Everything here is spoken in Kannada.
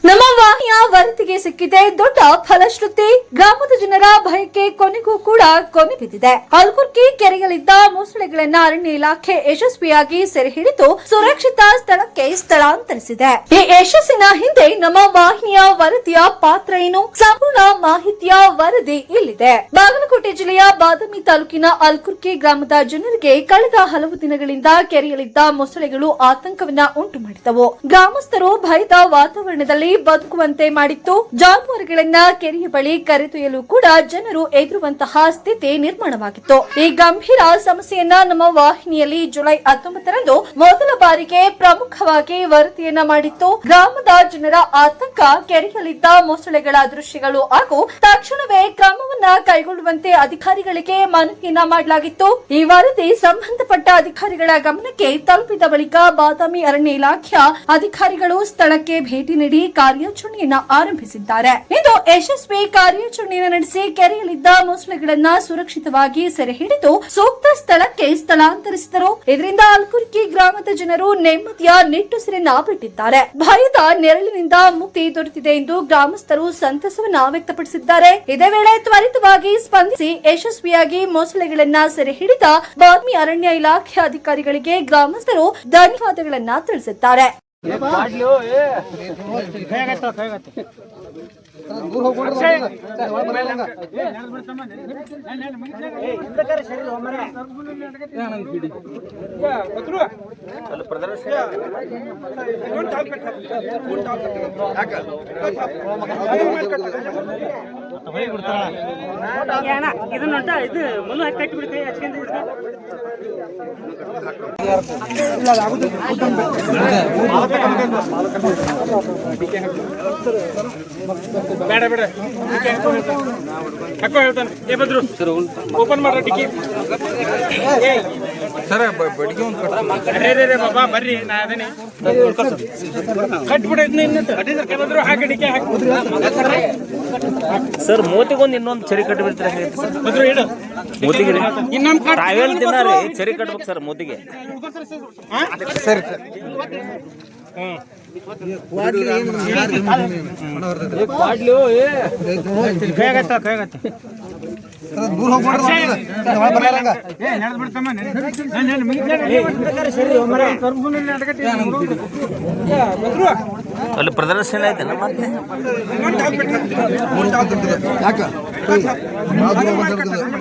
ನಮ್ಮ ವಾಹಿನಿಯ ವರದಿಗೆ ಸಿಕ್ಕಿದೆ ದೊಡ್ಡ ಫಲಶ್ರುತಿ. ಗ್ರಾಮದ ಜನರ ಭಯಕ್ಕೆ ಕೊನೆಗೂ ಕೂಡ ಕೊನೆ ಬಿದ್ದಿದೆ. ಹಲ್ಕುರ್ಕಿ ಕೆರೆಯಲ್ಲಿದ್ದ ಮೊಸಳೆಗಳನ್ನ ಅರಣ್ಯ ಇಲಾಖೆ ಯಶಸ್ವಿಯಾಗಿ ಸೆರೆ ಹಿಡಿದು ಸುರಕ್ಷಿತ ಸ್ಥಳಕ್ಕೆ ಸ್ಥಳಾಂತರಿಸಿದೆ. ಈ ಯಶಸ್ಸಿನ ಹಿಂದೆ ನಮ್ಮ ವಾಹಿನಿಯ ವರದಿಯ ಪಾತ್ರ ಏನು? ಸಂಪೂರ್ಣ ಮಾಹಿತಿಯ ವರದಿ ಇಲ್ಲಿದೆ. ಬಾಗಲಕೋಟೆ ಜಿಲ್ಲೆಯ ಬಾದಾಮಿ ತಾಲೂಕಿನ ಹಲ್ಕುರ್ಕಿ ಗ್ರಾಮದ ಜನರಿಗೆ ಕಳೆದ ಹಲವು ದಿನಗಳಿಂದ ಕೆರೆಯಲ್ಲಿದ್ದ ಮೊಸಳೆಗಳು ಆತಂಕವನ್ನ ಉಂಟು ಮಾಡಿದವು. ಗ್ರಾಮಸ್ಥರು ಭಯದ ವಾತಾವರಣದಲ್ಲಿ ಬದುಕುವಂತೆ ಮಾಡಿತ್ತು. ಜಾನುವಾರುಗಳನ್ನ ಕೆರೆಯ ಬಳಿ ಕರೆದೊಯ್ಯಲು ಕೂಡ ಜನರು ಎದುರುವಂತಹ ಸ್ಥಿತಿ ನಿರ್ಮಾಣವಾಗಿತ್ತು. ಈ ಗಂಭೀರ ಸಮಸ್ಯೆಯನ್ನ ನಮ್ಮ ವಾಹಿನಿಯಲ್ಲಿ ಜುಲೈ 19ರಂದು ಮೊದಲ ಬಾರಿಗೆ ಪ್ರಮುಖವಾಗಿ ವರದಿಯನ್ನ ಮಾಡಿತ್ತು. ಗ್ರಾಮದ ಜನರ ಆತಂಕ, ಕೆರೆಯಲ್ಲಿದ್ದ ಮೊಸಳೆಗಳ ದೃಶ್ಯಗಳು ಹಾಗೂ ತಕ್ಷಣವೇ ಕ್ರಮವನ್ನ ಕೈಗೊಳ್ಳುವಂತೆ ಅಧಿಕಾರಿಗಳಿಗೆ ಮನವಿಯನ್ನ ಮಾಡಲಾಗಿತ್ತು. ಈ ವರದಿ ಸಂಬಂಧಪಟ್ಟ ಅಧಿಕಾರಿಗಳ ಗಮನಕ್ಕೆ ತಲುಪಿದ ಬಳಿಕ ಬಾದಾಮಿ ಅರಣ್ಯ ಇಲಾಖೆಯ ಅಧಿಕಾರಿಗಳು ಸ್ಥಳಕ್ಕೆ ಭೇಟಿ ನೀಡಿ ಕಾರ್ಯಾಚರಣೆಯನ್ನ ಆರಂಭಿಸಿದ್ದಾರೆ. ಇಂದು ಯಶಸ್ವಿ ಕಾರ್ಯಾಚರಣೆಯನ್ನು ನಡೆಸಿ ಕೆರೆಯಲ್ಲಿದ್ದ ಮೊಸಳೆಗಳನ್ನ ಸುರಕ್ಷಿತವಾಗಿ ಸೆರೆ ಹಿಡಿದು ಸೂಕ್ತ ಸ್ಥಳಕ್ಕೆ ಸ್ಥಳಾಂತರಿಸಿದರು. ಇದರಿಂದ ಹಲ್ಕುರ್ಕಿ ಗ್ರಾಮದ ಜನರು ನೆಮ್ಮದಿಯ ನಿಟ್ಟುಸಿರನ್ನ ಬಿಟ್ಟಿದ್ದಾರೆ. ಭಯದ ನೆರಳಿನಿಂದ ಮುಕ್ತಿ ದೊರೆತಿದೆ ಎಂದು ಗ್ರಾಮಸ್ಥರು ಸಂತಸವನ್ನ ವ್ಯಕ್ತಪಡಿಸಿದ್ದಾರೆ. ಇದೇ ವೇಳೆ ತ್ವರಿತವಾಗಿ ಸ್ಪಂದಿಸಿ ಯಶಸ್ವಿಯಾಗಿ ಮೊಸಳೆಗಳನ್ನ ಸೆರೆ ಹಿಡಿದ ಬಾದಾಮಿ ಅರಣ್ಯ ಇಲಾಖೆ ಅಧಿಕಾರಿಗಳಿಗೆ ಗ್ರಾಮಸ್ಥರು ಧನ್ಯವಾದಗಳನ್ನ ತಿಳಿಸಿದ್ದಾರೆ. ಬೇಡ ಬೇಡ ಹಾಕೋ ಹೇಳ್ತಾನೆ. ಏ ಬದ್ರು ಓಪನ್ ಮಾಡ್ರ ಟಿಕಿ ಸರ್. ಬಡಿಗೆ ಒಂದು ಬಾಬಾ ಬರ್ರಿ, ನಾ ಅದೇನೆ ಕಟ್ಬಿಡ ಬದ್ರು ಹಾಕಿ ಟಿಕೆ ಹಾಕಿ ಸರ್. ಮೋತಿಗೊಂದು ಇನ್ನೊಂದು ಚರಿ ಕಟ್ಟಿಬಿಡ್ತಾರೆ ಬದ್ರು ಹೇಳು. ಮೋತಿಗೆ ಇನ್ನೊಂದು ಟ್ರಾವೆಲ್ ದಿನ ರೀ ಚರಿ ಕಟ್ಬೇಕು ಸರ್ ಮೋತಿಗೆ. ಸರಿ ಅಲ್ಲಿ ಪ್ರದರ್ಶನ ಐತೆ ಮತ್ತೆ